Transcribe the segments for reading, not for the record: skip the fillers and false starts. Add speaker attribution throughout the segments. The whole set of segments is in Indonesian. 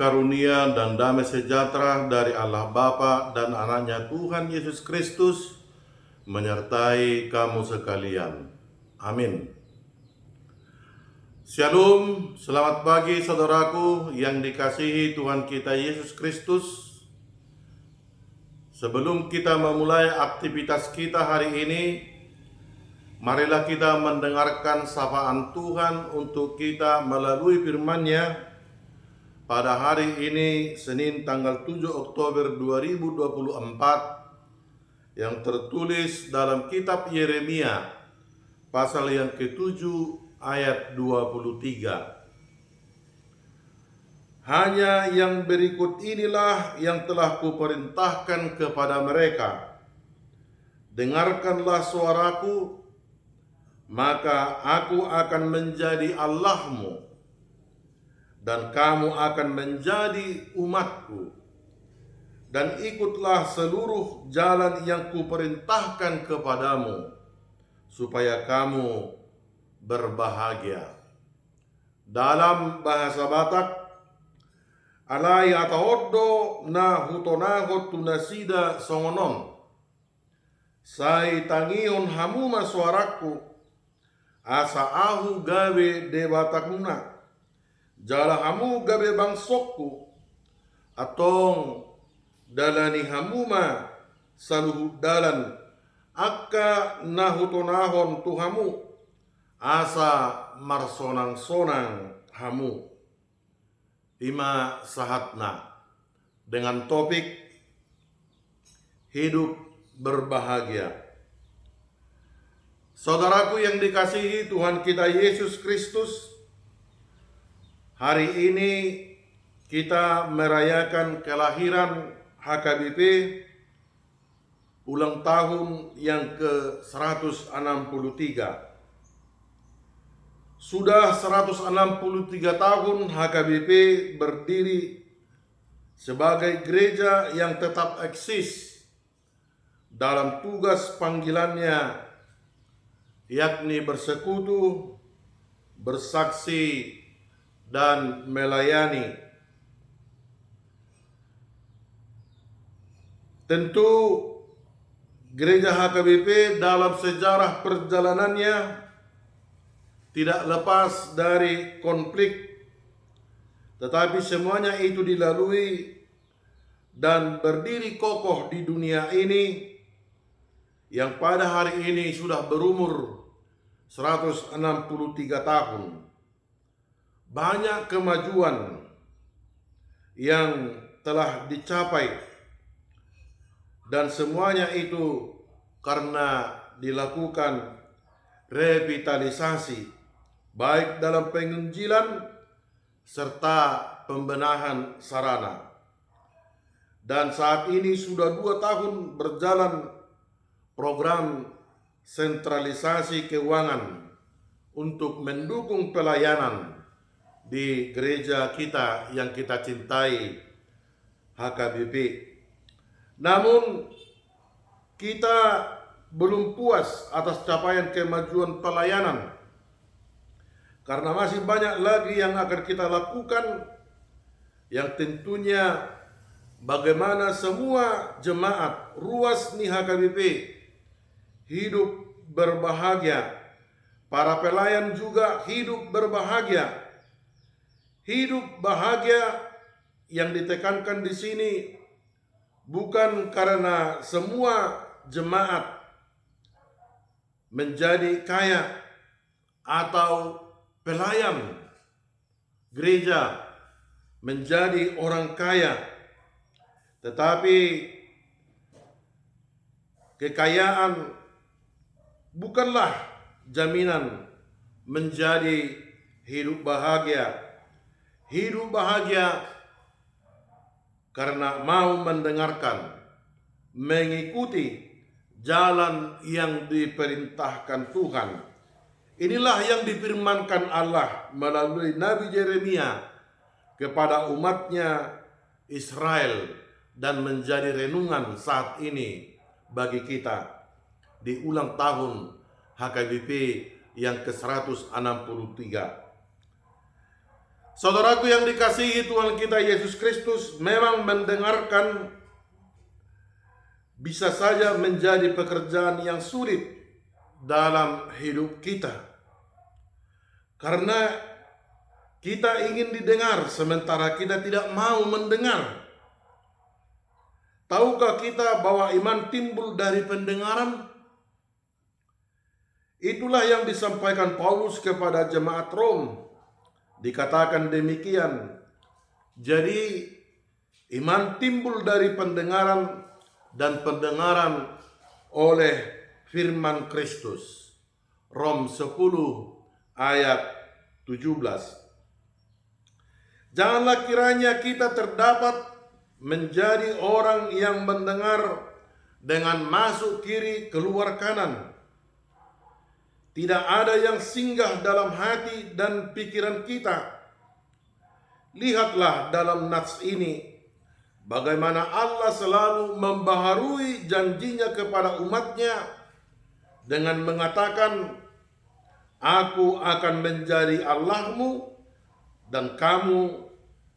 Speaker 1: karunia dan damai sejahtera dari Allah Bapa dan anaknya Tuhan Yesus Kristus menyertai kamu sekalian. Amin. Shalom, selamat pagi saudaraku yang dikasihi Tuhan kita Yesus Kristus. Sebelum kita memulai aktivitas kita hari ini, marilah kita mendengarkan sapaan Tuhan untuk kita melalui firman-Nya pada hari ini, Senin tanggal 7 Oktober 2024, yang tertulis dalam kitab Yeremia, pasal yang ke-7 ayat 23. Hanya yang berikut inilah yang telah kuperintahkan kepada mereka. Dengarkanlah suaraku, maka aku akan menjadi Allahmu, dan kamu akan menjadi umatku, dan ikutlah seluruh jalan yang kuperintahkan kepadamu, supaya kamu berbahagia. Dalam bahasa Batak, alai ataodo na hutonagot tunasida songonon, sai tangion hamuma suaraku, asa ahu gawe debatakuna, jala hamu gabe bangsokku, atong dalani hamuma saluhu dalan, akka nahutonahon tuhamu, asa marsonang-sonang hamu. Ima sahatna, dengan topik hidup berbahagia. Saudaraku yang dikasihi Tuhan kita Yesus Kristus, hari ini kita merayakan kelahiran HKBP ulang tahun yang ke-163. Sudah 163 tahun HKBP berdiri sebagai gereja yang tetap eksis dalam tugas panggilannya, yakni bersekutu, bersaksi, dan melayani. Tentu gereja HKBP dalam sejarah perjalanannya tidak lepas dari konflik, tetapi semuanya itu dilalui dan berdiri kokoh di dunia ini yang pada hari ini sudah berumur 163 tahun. Banyak kemajuan yang telah dicapai, dan semuanya itu karena dilakukan revitalisasi, baik dalam penginjilan serta pembenahan sarana. Dan saat ini sudah 2 tahun berjalan program sentralisasi keuangan untuk mendukung pelayanan di gereja kita yang kita cintai, HKBP. Namun kita belum puas atas capaian kemajuan pelayanan, karena masih banyak lagi yang akan kita lakukan, yang tentunya bagaimana semua jemaat ruas nih HKBP hidup berbahagia, para pelayan juga hidup berbahagia. Hidup bahagia yang ditekankan di sini bukan karena semua jemaat menjadi kaya atau pelayan gereja menjadi orang kaya, tetapi kekayaan bukanlah jaminan menjadi hidup bahagia. Hidup bahagia karena mau mendengarkan, mengikuti jalan yang diperintahkan Tuhan. Inilah yang difirmankan Allah melalui Nabi Yeremia kepada umatnya Israel, dan menjadi renungan saat ini bagi kita di ulang tahun HKBP yang ke-163. Saudaraku yang dikasihi Tuhan kita Yesus Kristus, memang mendengarkan bisa saja menjadi pekerjaan yang sulit dalam hidup kita. Karena kita ingin didengar sementara kita tidak mau mendengar. Tahukah kita bahwa iman timbul dari pendengaran? Itulah yang disampaikan Paulus kepada jemaat Rom. Dikatakan demikian. Jadi iman timbul dari pendengaran dan pendengaran oleh firman Kristus. Rom 10 ayat 17. Janganlah kiranya kita terdapat menjadi orang yang mendengar dengan masuk kiri keluar kanan. Tidak ada yang singgah dalam hati dan pikiran kita. Lihatlah dalam nats ini bagaimana Allah selalu membaharui janjinya kepada umatnya dengan mengatakan, "Aku akan menjadi Allahmu dan kamu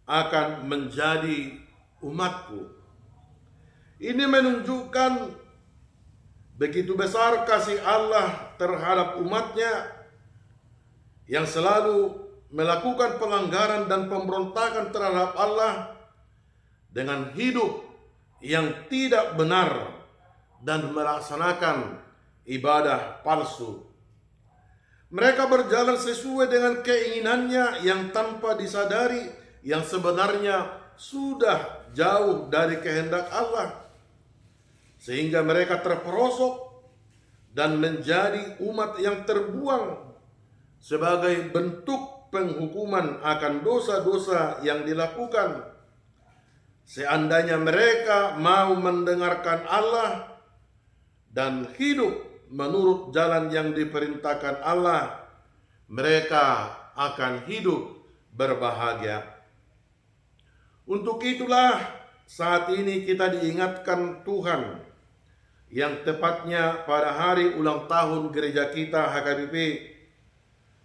Speaker 1: akan menjadi umatku." Ini menunjukkan begitu besar kasih Allah terhadap umatnya yang selalu melakukan pelanggaran dan pemberontakan terhadap Allah dengan hidup yang tidak benar dan melaksanakan ibadah palsu. Mereka berjalan sesuai dengan keinginannya yang tanpa disadari, yang sebenarnya sudah jauh dari kehendak Allah. Sehingga mereka terperosok dan menjadi umat yang terbuang sebagai bentuk penghukuman akan dosa-dosa yang dilakukan. Seandainya mereka mau mendengarkan Allah dan hidup menurut jalan yang diperintahkan Allah, mereka akan hidup berbahagia. Untuk itulah saat ini kita diingatkan Tuhan, yang tepatnya pada hari ulang tahun gereja kita HKBP,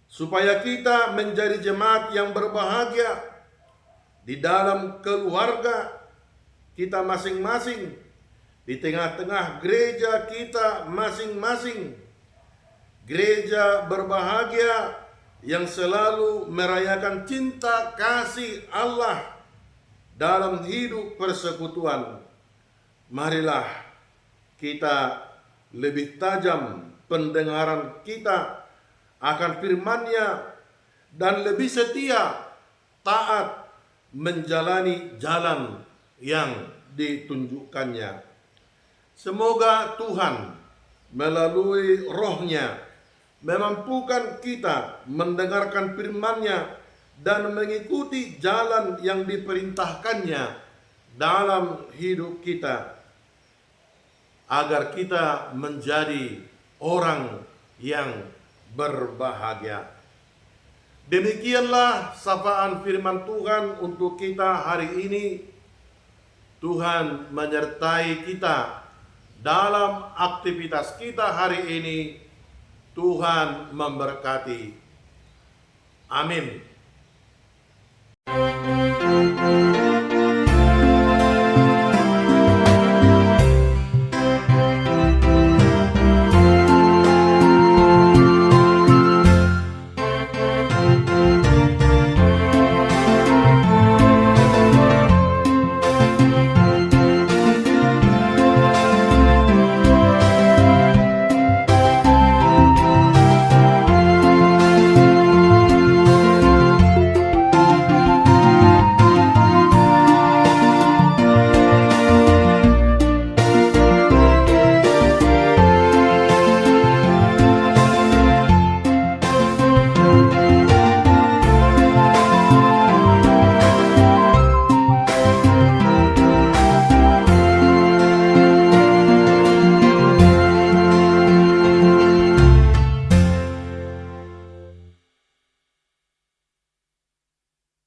Speaker 1: supaya kita menjadi jemaat yang berbahagia di dalam keluarga kita masing-masing, di tengah-tengah gereja kita masing-masing. Gereja berbahagia yang selalu merayakan cinta kasih Allah dalam hidup persekutuan. Marilah kita lebih tajam pendengaran kita akan firman-Nya dan lebih setia taat menjalani jalan yang ditunjukkannya. Semoga Tuhan melalui Roh-Nya memampukan kita mendengarkan firman-Nya dan mengikuti jalan yang diperintahkannya dalam hidup kita, agar kita menjadi orang yang berbahagia. Demikianlah sapaan firman Tuhan untuk kita hari ini. Tuhan menyertai kita dalam aktivitas kita hari ini. Tuhan memberkati. Amin.